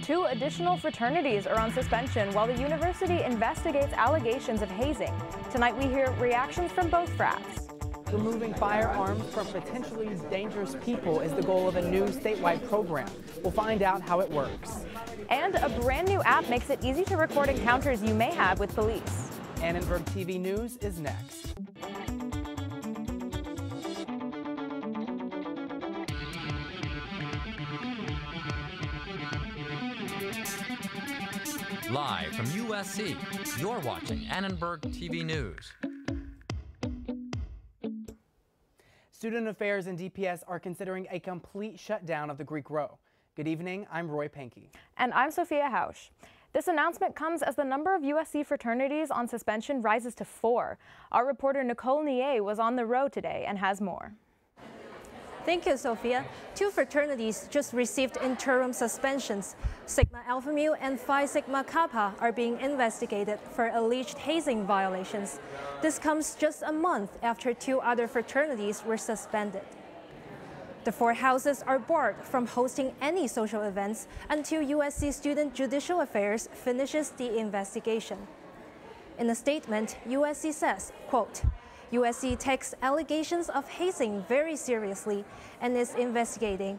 2 additional fraternities are on suspension while the university investigates allegations of hazing. Tonight we hear reactions from both frats. Removing firearms from potentially dangerous people is the goal of a new statewide program. We'll find out how it works. And a brand new app makes it easy to record encounters you may have with police. Annenberg TV News is next. Live from USC, you're watching Annenberg TV News. Student Affairs and DPS are considering a complete shutdown of the Greek Row. Good evening, I'm Roy Pankey. And I'm Sophia Hausch. This announcement comes as the number of USC fraternities on suspension rises to 4. Our reporter Nicole Nier was on the row today and has more. Thank you, Sophia. 2 fraternities just received interim suspensions. Sigma Alpha Mu and Phi Sigma Kappa are being investigated for alleged hazing violations. This comes just a month after 2 other fraternities were suspended. The 4 houses are barred from hosting any social events until USC Student Judicial Affairs finishes the investigation. In a statement, USC says, quote, USC takes allegations of hazing very seriously and is investigating.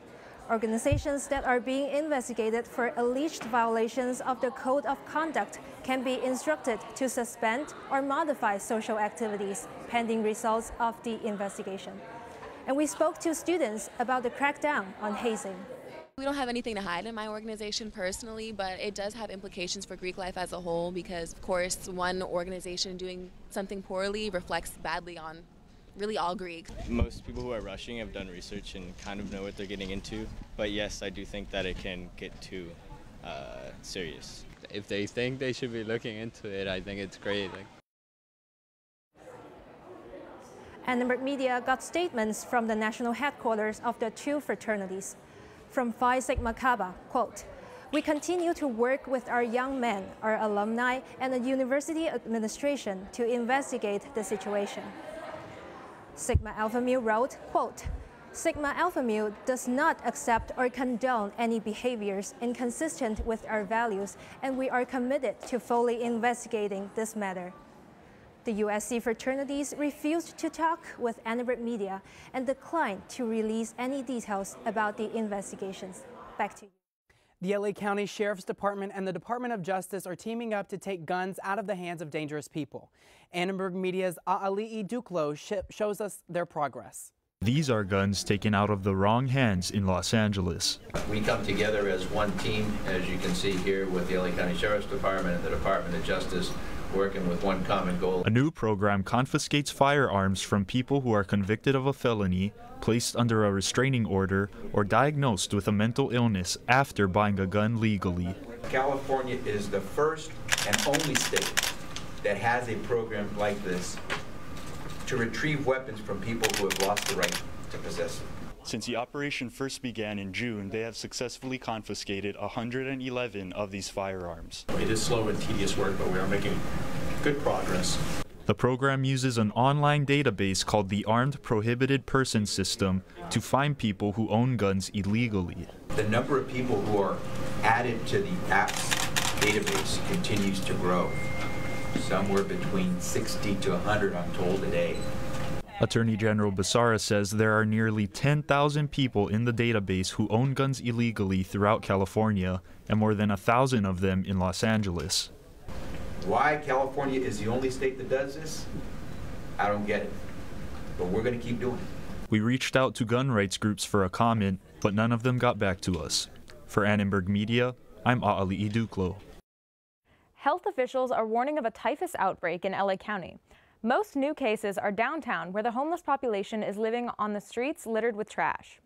Organizations that are being investigated for alleged violations of the Code of Conduct can be instructed to suspend or modify social activities pending results of the investigation. And we spoke to students about the crackdown on hazing. We don't have anything to hide in my organization personally, but it does have implications for Greek life as a whole because, of course, one organization doing something poorly reflects badly on really all Greeks. Most people who are rushing have done research and kind of know what they're getting into, but yes, I do think that it can get too serious. If they think they should be looking into it, I think it's great. Annenberg Media got statements from the national headquarters of the 2 fraternities. From Phi Sigma Kappa, quote, we continue to work with our young men, our alumni, and the university administration to investigate the situation. Sigma Alpha Mu wrote, quote, Sigma Alpha Mu does not accept or condone any behaviors inconsistent with our values, and we are committed to fully investigating this matter. The USC fraternities refused to talk with Annenberg Media and declined to release any details about the investigations. Back to you. The LA County Sheriff's Department and the Department of Justice are teaming up to take guns out of the hands of dangerous people. Annenberg Media's A'ali'i Duclo shows us their progress. These are guns taken out of the wrong hands in Los Angeles. We come together as one team, as you can see here, with the LA County Sheriff's Department and the Department of Justice, working with one common goal. A new program confiscates firearms from people who are convicted of a felony, placed under a restraining order, or diagnosed with a mental illness after buying a gun legally. California is the first and only state that has a program like this to retrieve weapons from people who have lost the right to possess them. Since the operation first began in June, they have successfully confiscated 111 of these firearms. It is slow and tedious work, but we are making good progress. The program uses an online database called the Armed Prohibited Person System to find people who own guns illegally. The number of people who are added to the app's database continues to grow. Somewhere between 60 to 100, I'm told, a day. Attorney General Becerra says there are nearly 10,000 people in the database who own guns illegally throughout California, and more than 1,000 of them in Los Angeles. Why California is the only state that does this, I don't get it. But we're going to keep doing it. We reached out to gun rights groups for a comment, but none of them got back to us. For Annenberg Media, I'm A'ali'i Duclo. Health officials are warning of a typhus outbreak in LA County. Most new cases are downtown, where the homeless population is living on the streets littered with trash.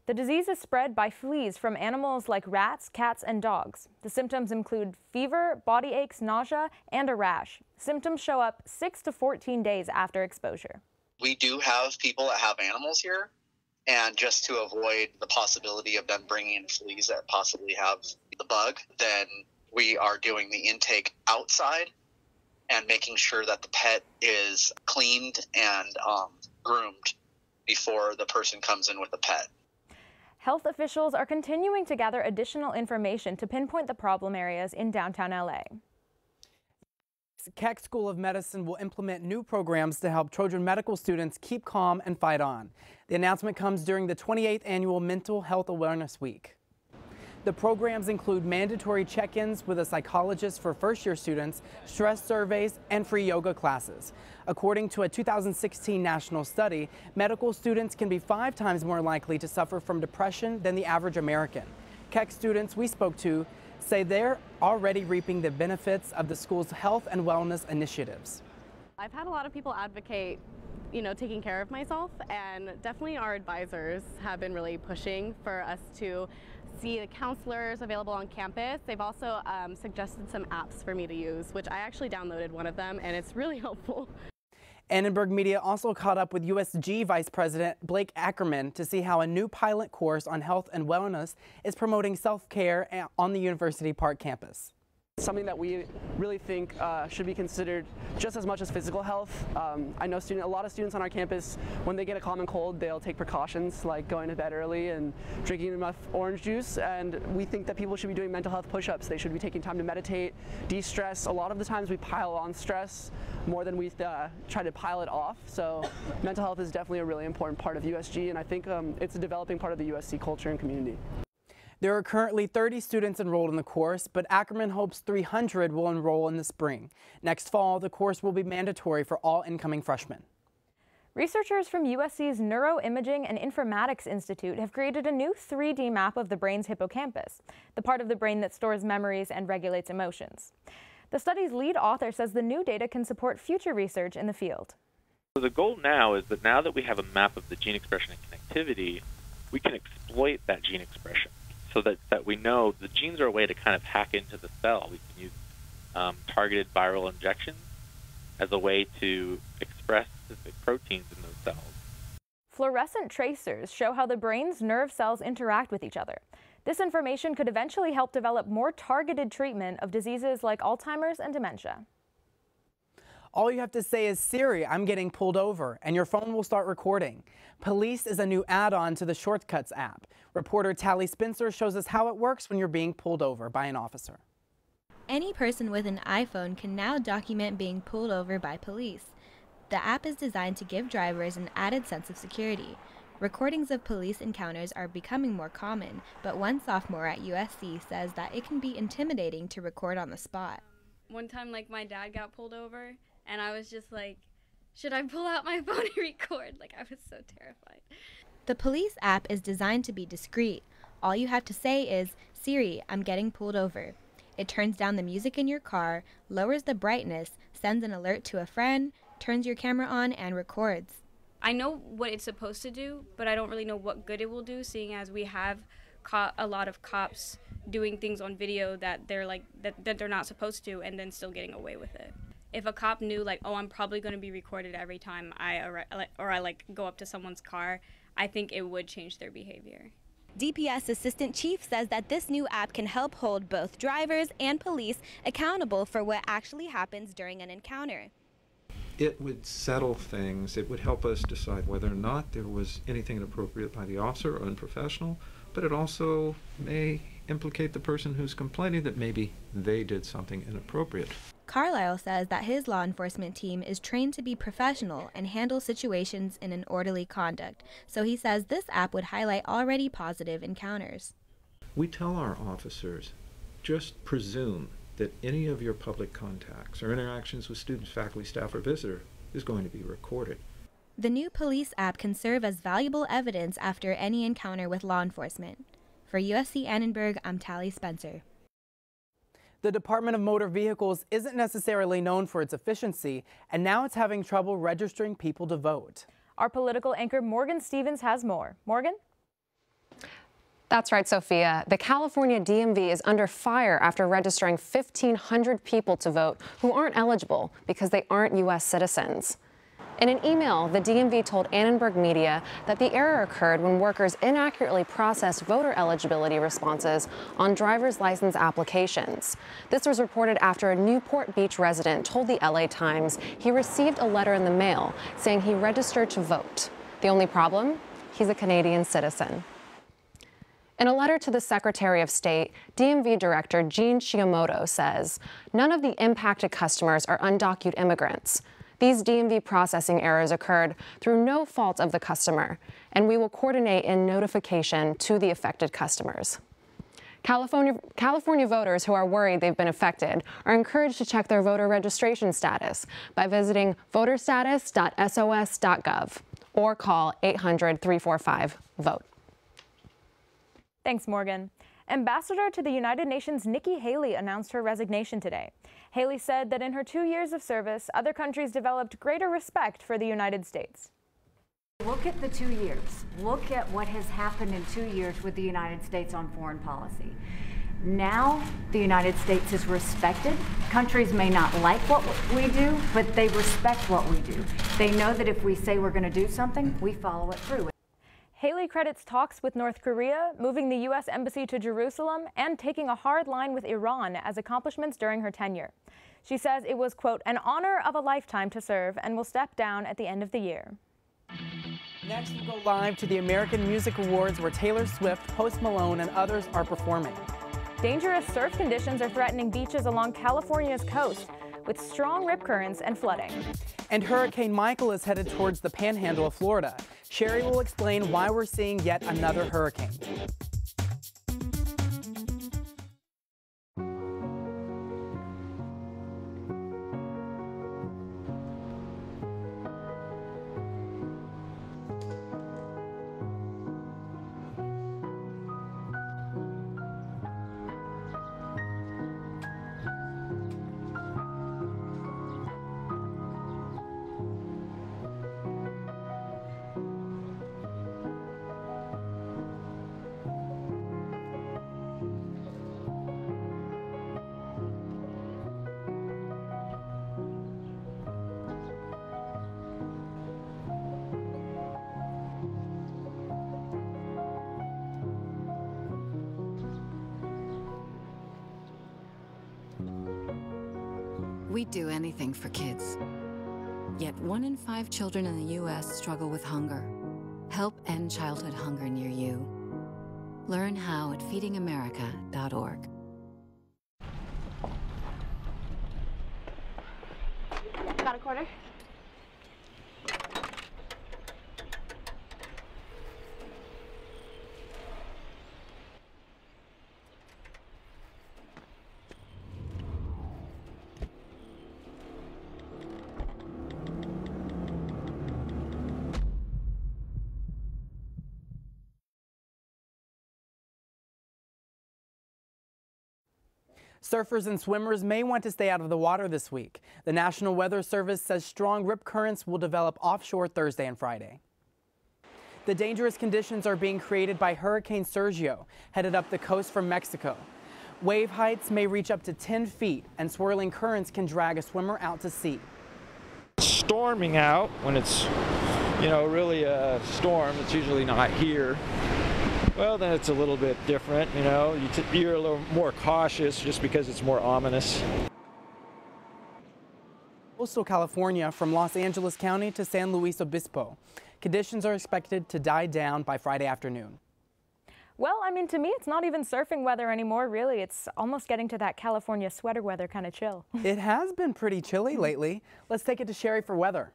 The disease is spread by fleas from animals like rats, cats, and dogs. The symptoms include fever, body aches, nausea, and a rash. Symptoms show up 6 to 14 days after exposure. We do have people that have animals here, and just to avoid the possibility of them bringing in fleas that possibly have the bug, then we are doing the intake outside and making sure that the pet is cleaned and groomed before the person comes in with the pet. Health officials are continuing to gather additional information to pinpoint the problem areas in downtown LA. Keck School of Medicine will implement new programs to help Trojan medical students keep calm and fight on. The announcement comes during the 28th annual Mental Health Awareness Week. The programs include mandatory check-ins with a psychologist for first-year students, stress surveys, and free yoga classes. According to a 2016 national study, medical students can be 5 times more likely to suffer from depression than the average American. Keck students we spoke to say they're already reaping the benefits of the school's health and wellness initiatives. I've had a lot of people advocate, taking care of myself, and definitely our advisors have been really pushing for us to see the counselors available on campus. They've also suggested some apps for me to use, which I actually downloaded one of them, and it's really helpful. Annenberg Media also caught up with USG Vice President Blake Ackerman to see how a new pilot course on health and wellness is promoting self-care on the University Park campus. Something that we really think should be considered just as much as physical health. I know a lot of students on our campus, when they get a common cold, they'll take precautions like going to bed early and drinking enough orange juice, and we think that people should be doing mental health push-ups. They should be taking time to meditate, de-stress. A lot of the times we pile on stress more than we try to pile it off, so mental health is definitely a really important part of USG, and I think it's a developing part of the USC culture and community. There are currently 30 students enrolled in the course, but Ackerman hopes 300 will enroll in the spring. Next fall, the course will be mandatory for all incoming freshmen. Researchers from USC's Neuroimaging and Informatics Institute have created a new 3D map of the brain's hippocampus, the part of the brain that stores memories and regulates emotions. The study's lead author says the new data can support future research in the field. So the goal now is that now that we have a map of the gene expression and connectivity, we can exploit that gene expression. So that we know the genes are a way to kind of hack into the cell. We can use targeted viral injections as a way to express specific proteins in those cells. Fluorescent tracers show how the brain's nerve cells interact with each other. This information could eventually help develop more targeted treatment of diseases like Alzheimer's and dementia. All you have to say is, Siri, I'm getting pulled over, and your phone will start recording. Police is a new add-on to the Shortcuts app. Reporter Tally Spencer shows us how it works when you're being pulled over by an officer. Any person with an iPhone can now document being pulled over by police. The app is designed to give drivers an added sense of security. Recordings of police encounters are becoming more common, but one sophomore at USC says that it can be intimidating to record on the spot. One time, my dad got pulled over, and I was just like, should I pull out my phone and record? I was so terrified. The police app is designed to be discreet. All you have to say is, Siri, I'm getting pulled over. It turns down the music in your car, lowers the brightness, sends an alert to a friend, turns your camera on, and records. I know what it's supposed to do, but I don't really know what good it will do, seeing as we have caught a lot of cops doing things on video that they're that they're not supposed to, and then still getting away with it. If a cop knew oh, I'm probably going to be recorded every time I go up to someone's car, I think it would change their behavior. DPS Assistant Chief says that this new app can help hold both drivers and police accountable for what actually happens during an encounter. It would settle things. It would help us decide whether or not there was anything inappropriate by the officer or unprofessional, but it also may implicate the person who's complaining that maybe they did something inappropriate. Carlisle says that his law enforcement team is trained to be professional and handle situations in an orderly conduct, so he says this app would highlight already positive encounters. We tell our officers, just presume that any of your public contacts or interactions with students, faculty, staff, or visitor is going to be recorded. The new police app can serve as valuable evidence after any encounter with law enforcement. For USC Annenberg, I'm Tally Spencer. The Department of Motor Vehicles isn't necessarily known for its efficiency, and now it's having trouble registering people to vote. Our political anchor Morgan Stevens has more. Morgan? That's right, Sophia. The California DMV is under fire after registering 1,500 people to vote who aren't eligible because they aren't U.S. citizens. In an email, the DMV told Annenberg Media that the error occurred when workers inaccurately processed voter eligibility responses on driver's license applications. This was reported after a Newport Beach resident told the LA Times he received a letter in the mail saying he registered to vote. The only problem? He's a Canadian citizen. In a letter to the Secretary of State, DMV Director Gene Shigemoto says, none of the impacted customers are undocumented immigrants. These DMV processing errors occurred through no fault of the customer, and we will coordinate in notification to the affected customers. California voters who are worried they've been affected are encouraged to check their voter registration status by visiting voterstatus.sos.gov or call 800-345-VOTE. Thanks, Morgan. Ambassador to the United Nations Nikki Haley announced her resignation today. Haley said that in her 2 years of service, other countries developed greater respect for the United States. Look at the 2 years. Look at what has happened in 2 years with the United States on foreign policy. Now the United States is respected. Countries may not like what we do, but they respect what we do. They know that if we say we're going to do something, we follow it through. Haley credits talks with North Korea, moving the U.S. Embassy to Jerusalem, and taking a hard line with Iran as accomplishments during her tenure. She says it was, quote, an honor of a lifetime to serve and will step down at the end of the year. Next, we'll go live to the American Music Awards where Taylor Swift, Post Malone, and others are performing. Dangerous surf conditions are threatening beaches along California's coast, with strong rip currents and flooding. And Hurricane Michael is headed towards the panhandle of Florida. Sherry will explain why we're seeing yet another hurricane. We'd do anything for kids. Yet 1 in 5 children in the U.S. struggle with hunger. Help end childhood hunger near you. Learn how at feedingamerica.org. Got a quarter? Surfers and swimmers may want to stay out of the water this week. The National Weather Service says strong rip currents will develop offshore Thursday and Friday. The dangerous conditions are being created by Hurricane Sergio, headed up the coast from Mexico. Wave heights may reach up to 10 feet, and swirling currents can drag a swimmer out to sea. Storming out when it's, really a storm. It's usually not here. Well, then it's a little bit different, you're a little more cautious just because it's more ominous. Coastal California from Los Angeles County to San Luis Obispo. Conditions are expected to die down by Friday afternoon. Well, to me, it's not even surfing weather anymore, really. It's almost getting to that California sweater weather kind of chill. It has been pretty chilly lately. Let's take it to Sherry for weather.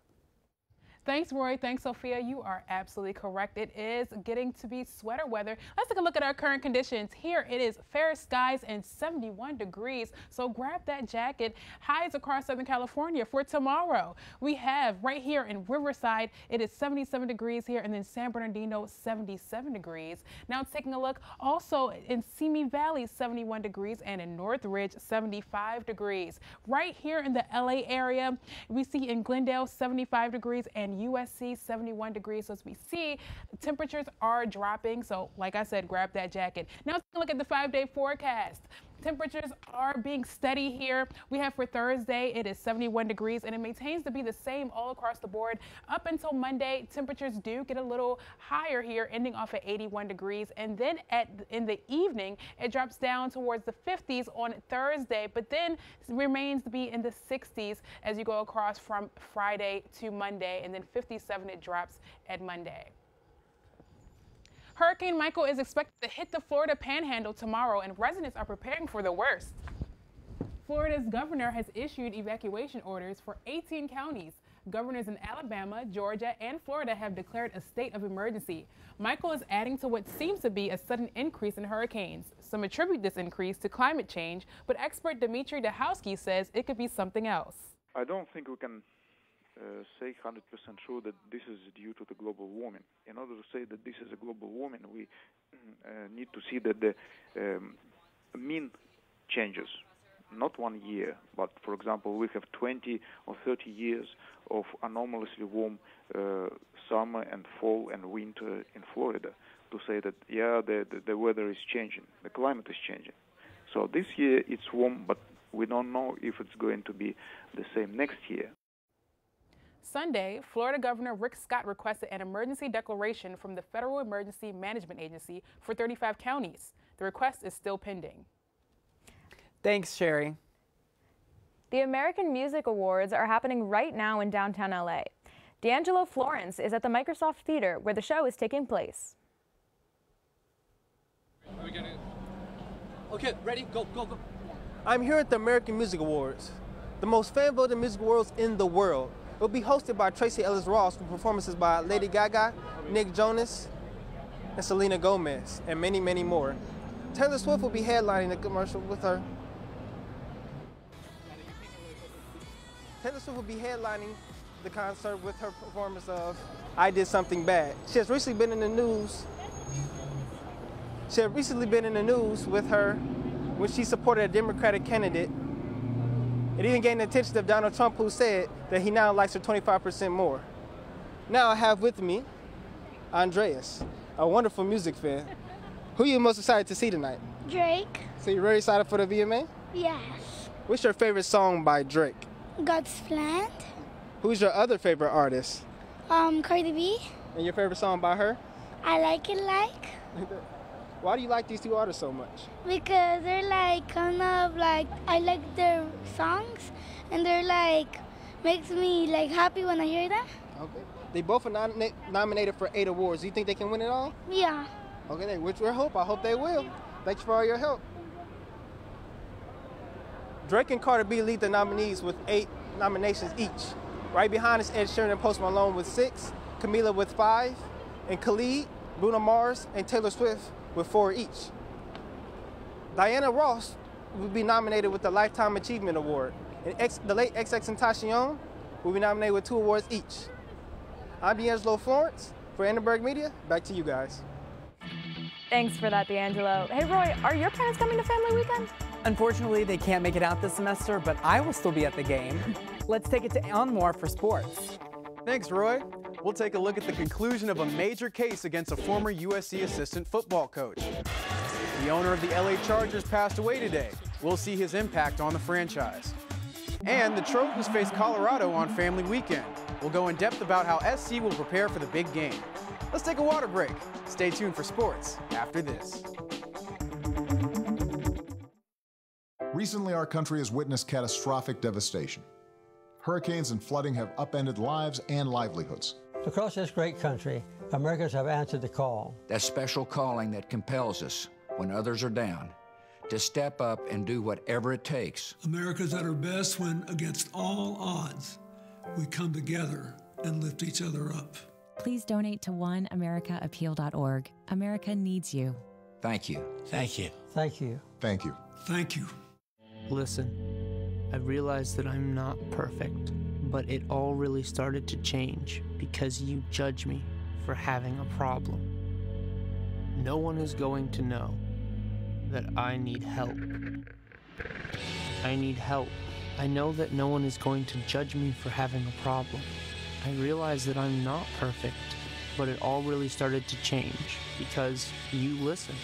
Thanks, Roy. Thanks, Sophia. You are absolutely correct. It is getting to be sweater weather. Let's take a look at our current conditions. Here it is fair skies and 71 degrees. So grab that jacket. Highs across Southern California for tomorrow. We have right here in Riverside, it is 77 degrees here, and then San Bernardino, 77 degrees. Now taking a look also in Simi Valley, 71 degrees, and in Northridge, 75 degrees. Right here in the LA area, we see in Glendale, 75 degrees, and USC 71 degrees. So as we see, temperatures are dropping. So like I said, grab that jacket. Now let's look at the 5-day forecast. Temperatures are being steady here. We have for Thursday, it is 71 degrees, and it maintains to be the same all across the board. Up until Monday, temperatures do get a little higher here, ending off at 81 degrees. And then in the evening, it drops down towards the 50s on Thursday, but then remains to be in the 60s as you go across from Friday to Monday, and then 57 it drops at Monday. Hurricane Michael is expected to hit the Florida Panhandle tomorrow, and residents are preparing for the worst. Florida's governor has issued evacuation orders for 18 counties. Governors in Alabama, Georgia, and Florida have declared a state of emergency. Michael is adding to what seems to be a sudden increase in hurricanes. Some attribute this increase to climate change, but expert Dimitri Dahowski says it could be something else. I don't think we can say 100% sure that this is due to the global warming. In order to say that this is a global warming, we need to see that the mean changes. Not 1 year, but for example, we have 20 or 30 years of anomalously warm summer and fall and winter in Florida to say that, yeah, the weather is changing, the climate is changing. So this year it's warm, but we don't know if it's going to be the same next year. Sunday, Florida Governor Rick Scott requested an emergency declaration from the Federal Emergency Management Agency for 35 counties. The request is still pending. Thanks, Sherry. The American Music Awards are happening right now in downtown LA. D'Angelo Florence is at the Microsoft Theater where the show is taking place. Okay, ready? Go, go, go. I'm here at the American Music Awards, the most fan-voted music awards in the world. It will be hosted by Tracy Ellis Ross with performances by Lady Gaga, Nick Jonas, and Selena Gomez, and many, many more. Taylor Swift will be headlining the commercial with her. Taylor Swift will be headlining the concert with her performance of I Did Something Bad. She has recently been in the news. She had recently been in the news with her when she supported a Democratic candidate. It even gained the attention of Donald Trump, who said that he now likes her 25% more. Now I have with me Andreas, a wonderful music fan. Who are you most excited to see tonight? Drake. So you're very excited for the VMA? Yes. What's your favorite song by Drake? God's Plan. Who's your other favorite artist? Cardi B. And your favorite song by her? I Like It Like. Why do you like these two artists so much? Because they're like kind of like, I like their songs and they're like, makes me like happy when I hear them. Okay. They both are nominated for 8 awards. Do you think they can win it all? Yeah. Okay, which we hope. I hope they will. Thanks for all your help. Drake and Cardi B lead the nominees with 8 nominations each. Right behind is Ed Sheeran and Post Malone with 6, Camila with 5, and Khalid, Bruno Mars, and Taylor Swift with 4 each. Diana Ross will be nominated with the Lifetime Achievement Award, and the late XXXTentacion will be nominated with 2 awards each. I'm D'Angelo Florence for Annenberg Media. Back to you guys. Thanks for that, D'Angelo. Hey, Roy, are your parents coming to Family Weekend? Unfortunately, they can't make it out this semester, but I will still be at the game. Let's take it to Elmore for sports. Thanks, Roy. We'll take a look at the conclusion of a major case against a former USC assistant football coach. The owner of the LA Chargers passed away today. We'll see his impact on the franchise. And the Trojans face Colorado on Family Weekend. We'll go in depth about how SC will prepare for the big game. Let's take a water break. Stay tuned for sports after this. Recently, our country has witnessed catastrophic devastation. Hurricanes and flooding have upended lives and livelihoods. Across this great country, Americans have answered the call. That special calling that compels us, when others are down, to step up and do whatever it takes. America's at her best when, against all odds, we come together and lift each other up. Please donate to oneamericaappeal.org. America needs you. Thank you. Thank you. Thank you. Thank you. Thank you. Listen, I realize that I'm not perfect, but it all really started to change because you judge me for having a problem. No one is going to know that I need help. I need help. I know that no one is going to judge me for having a problem. I realize that I'm not perfect, but it all really started to change because you listen.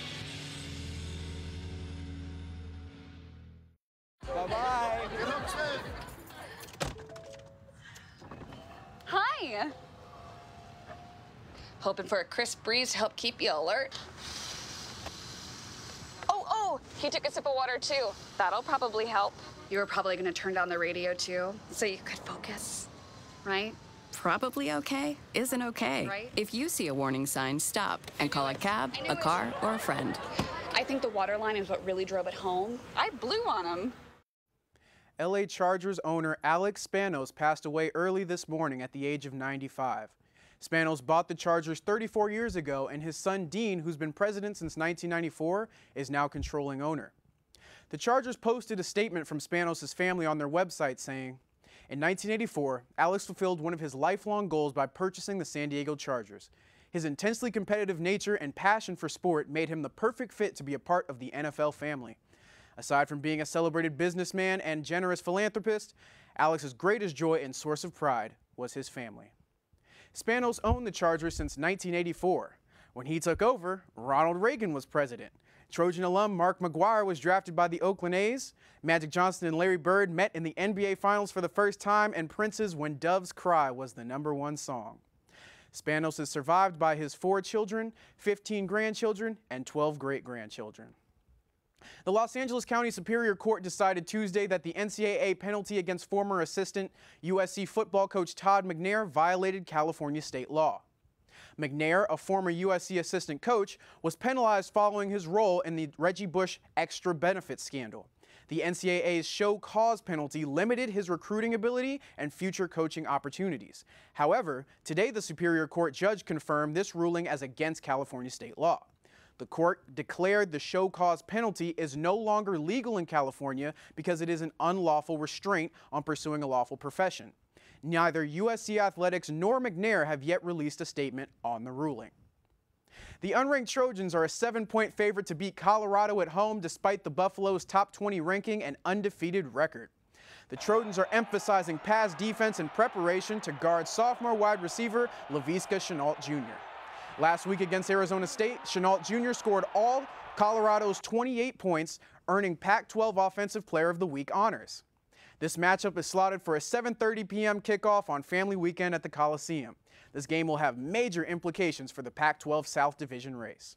Bye-bye. Hi. Hoping for a crisp breeze to help keep you alert. Oh, he took a sip of water too. That'll probably help. You were probably gonna turn down the radio too, so you could focus, right? probably okay isn't okay. Right. If you see a warning sign, stop and call a cab, a car, or a friend. I think the water line is what really drove it home. I blew on him. LA Chargers owner Alex Spanos passed away early this morning at the age of 95. Spanos bought the Chargers 34 years ago, and his son Dean, who's been president since 1994, is now controlling owner. The Chargers posted a statement from Spanos' family on their website saying, "In 1984, Alex fulfilled one of his lifelong goals by purchasing the San Diego Chargers. His intensely competitive nature and passion for sport made him the perfect fit to be a part of the NFL family. Aside from being a celebrated businessman and generous philanthropist, Alex's greatest joy and source of pride was his family." Spanos owned the Chargers since 1984. When he took over, Ronald Reagan was president. Trojan alum Mark McGwire was drafted by the Oakland A's. Magic Johnson and Larry Bird met in the NBA Finals for the first time, and Prince's "When Doves Cry" was the #1 song. Spanos is survived by his 4 children, 15 grandchildren, and 12 great-grandchildren. The Los Angeles County Superior Court decided Tuesday that the NCAA penalty against former assistant USC football coach Todd McNair violated California state law. McNair, a former USC assistant coach, was penalized following his role in the Reggie Bush extra benefits scandal. The NCAA's show cause penalty limited his recruiting ability and future coaching opportunities. However, today the Superior Court judge confirmed this ruling as against California state law. The court declared the show cause penalty is no longer legal in California because it is an unlawful restraint on pursuing a lawful profession. Neither USC Athletics nor McNair have yet released a statement on the ruling. The unranked Trojans are a 7-point favorite to beat Colorado at home despite the Buffalo's top 20 ranking and undefeated record. The Trojans are emphasizing pass defense and preparation to guard sophomore wide receiver Laviska Shenault Jr. Last week against Arizona State, Shenault Jr. scored all Colorado's 28 points, earning Pac-12 Offensive Player of the Week honors. This matchup is slotted for a 7:30 p.m. kickoff on Family Weekend at the Coliseum. This game will have major implications for the Pac-12 South Division race.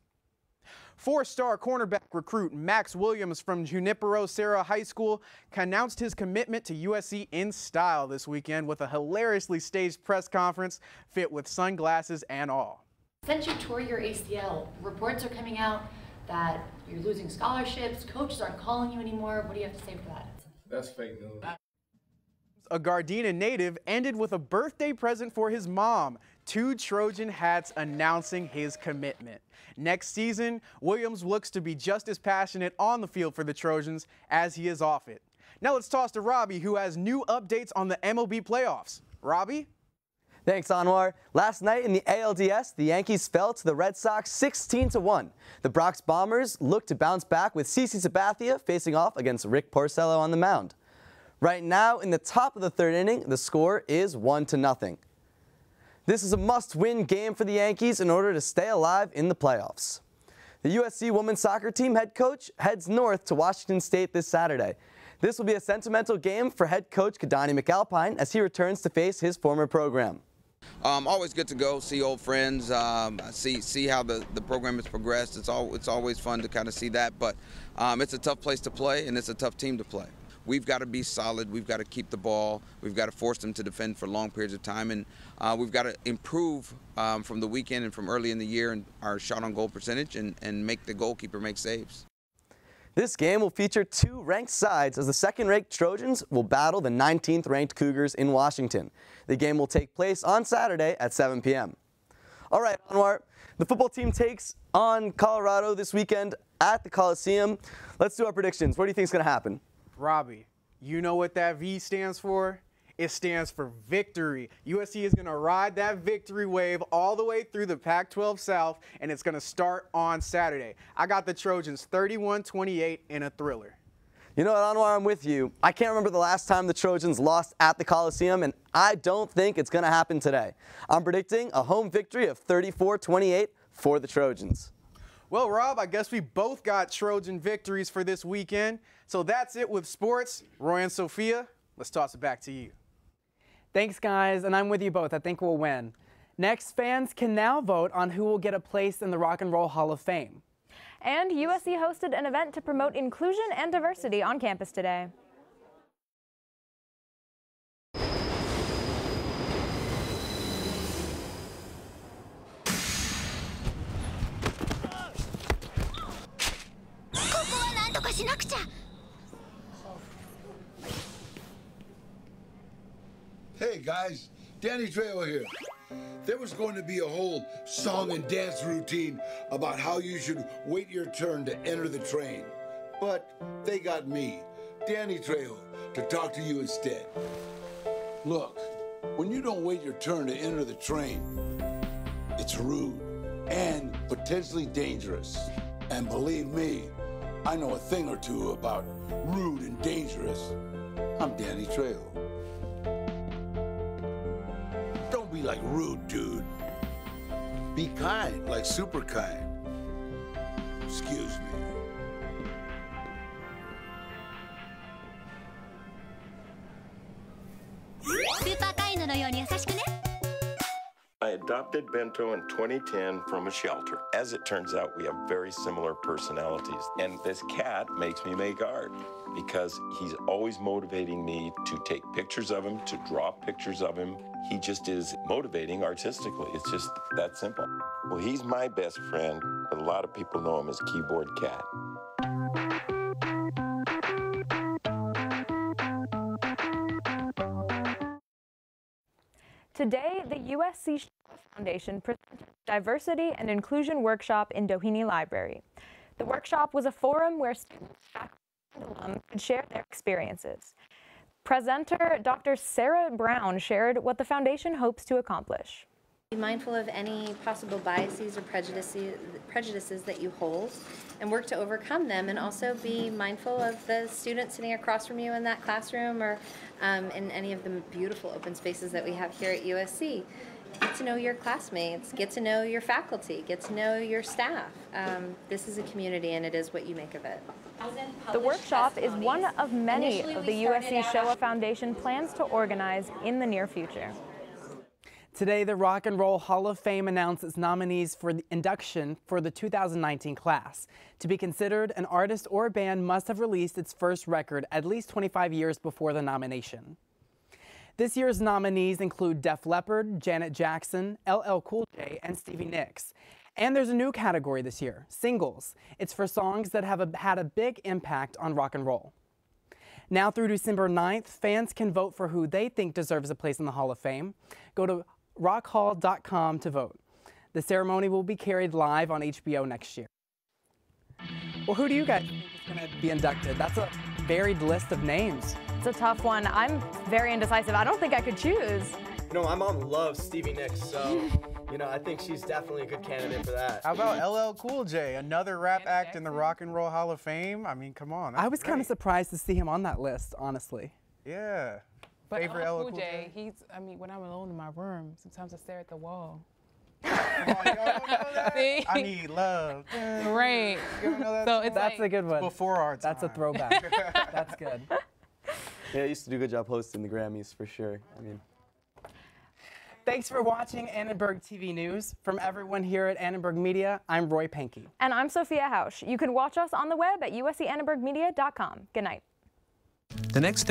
4-star cornerback recruit Max Williams from Junipero Serra High School announced his commitment to USC in style this weekend with a hilariously staged press conference fit with sunglasses and all. Since you tore your ACL, reports are coming out that you're losing scholarships, coaches aren't calling you anymore. What do you have to say for that? That's fake news. A Gardena native ended with a birthday present for his mom. 2 Trojan hats announcing his commitment. Next season, Williams looks to be just as passionate on the field for the Trojans as he is off it. Now let's toss to Robbie, who has new updates on the MLB playoffs. Robbie? Thanks, Anwar. Last night in the ALDS, the Yankees fell to the Red Sox 16-1. The Bronx Bombers look to bounce back with CC Sabathia facing off against Rick Porcello on the mound. Right now, in the top of the 3rd inning, the score is 1-0. This is a must-win game for the Yankees in order to stay alive in the playoffs. The USC women's soccer team head coach heads north to Washington State this Saturday. This will be a sentimental game for head coach Kadani McAlpine as he returns to face his former program. Always good to go, see old friends, see how the program has progressed. It's always fun to kind of see that, but it's a tough place to play and it's a tough team to play. We've got to be solid. We've got to keep the ball. We've got to force them to defend for long periods of time, and we've got to improve from the weekend and from early in the year in our shot on goal percentage and make the goalkeeper make saves. This game will feature 2 ranked sides as the 2nd-ranked Trojans will battle the 19th-ranked Cougars in Washington. The game will take place on Saturday at 7 p.m. All right, Anwar, the football team takes on Colorado this weekend at the Coliseum. Let's do our predictions. What do you think is going to happen? Robbie, you know what that V stands for? It stands for victory. USC is going to ride that victory wave all the way through the Pac-12 South, and it's going to start on Saturday. I got the Trojans 31-28 in a thriller. You know what, Anwar, I'm with you. I can't remember the last time the Trojans lost at the Coliseum, and I don't think it's going to happen today. I'm predicting a home victory of 34-28 for the Trojans. Well, Rob, I guess we both got Trojan victories for this weekend. So that's it with sports. Roy and Sophia, let's toss it back to you. Thanks, guys, and I'm with you both. I think we'll win. Next, fans can now vote on who will get a place in the Rock and Roll Hall of Fame. And USC hosted an event to promote inclusion and diversity on campus today. Hey guys, Danny Trejo here. There was going to be a whole song and dance routine about how you should wait your turn to enter the train. But they got me, Danny Trejo, to talk to you instead. Look, when you don't wait your turn to enter the train, it's rude and potentially dangerous. And believe me, I know a thing or two about rude and dangerous. I'm Danny Trejo. Don't be like rude, dude. Be kind, like super kind. Excuse me. I adopted Bento in 2010 from a shelter. As it turns out, we have very similar personalities. And this cat makes me make art because he's always motivating me to take pictures of him, to draw pictures of him. He just is motivating artistically. It's just that simple. Well, he's my best friend, but a lot of people know him as Keyboard Cat. Today, the USC Foundation presented a Diversity and Inclusion Workshop in Doheny Library. The workshop was a forum where students, faculty, and alum could share their experiences. Presenter Dr. Sarah Brown shared what the foundation hopes to accomplish. Be mindful of any possible biases or prejudices that you hold and work to overcome them, and also be mindful of the students sitting across from you in that classroom or in any of the beautiful open spaces that we have here at USC. Get to know your classmates, get to know your faculty, get to know your staff. This is a community and it is what you make of it. The workshop is one of many of the USC Showa Foundation plans to organize in the near future. Today, the Rock and Roll Hall of Fame announced its nominees for the induction for the 2019 class. To be considered, an artist or band must have released its first record at least 25 years before the nomination. This year's nominees include Def Leppard, Janet Jackson, LL Cool J, and Stevie Nicks. And there's a new category this year, singles. It's for songs that have had a big impact on rock and roll. Now through December 9th, fans can vote for who they think deserves a place in the Hall of Fame. Go to rockhall.com to vote. The ceremony will be carried live on HBO next year. Well, who do you guys think is going to be inducted? That's a varied list of names. It's a tough one. I'm very indecisive. I don't think I could choose. You know, my mom loves Stevie Nicks, so, you know, I think she's definitely a good candidate for that. How about LL Cool J, another rap act in the Rock and Roll Hall of Fame? I mean, come on. I was kind of surprised to see him on that list, honestly. Yeah. But favorite LL LL Cool Cool J, I mean, when I'm alone in my room, sometimes I stare at the wall. Come on, you don't know that? See? I need love. Right. You don't know that So song? it's That's a good one. Before our time. That's a throwback. That's good. Yeah, I used to do a good job hosting the Grammys for sure. I mean, thanks for watching Annenberg TV News. From everyone here at Annenberg Media, I'm Roy Pankey. And I'm Sophia Hausch. You can watch us on the web at uscannenbergmedia.com. Good night. The next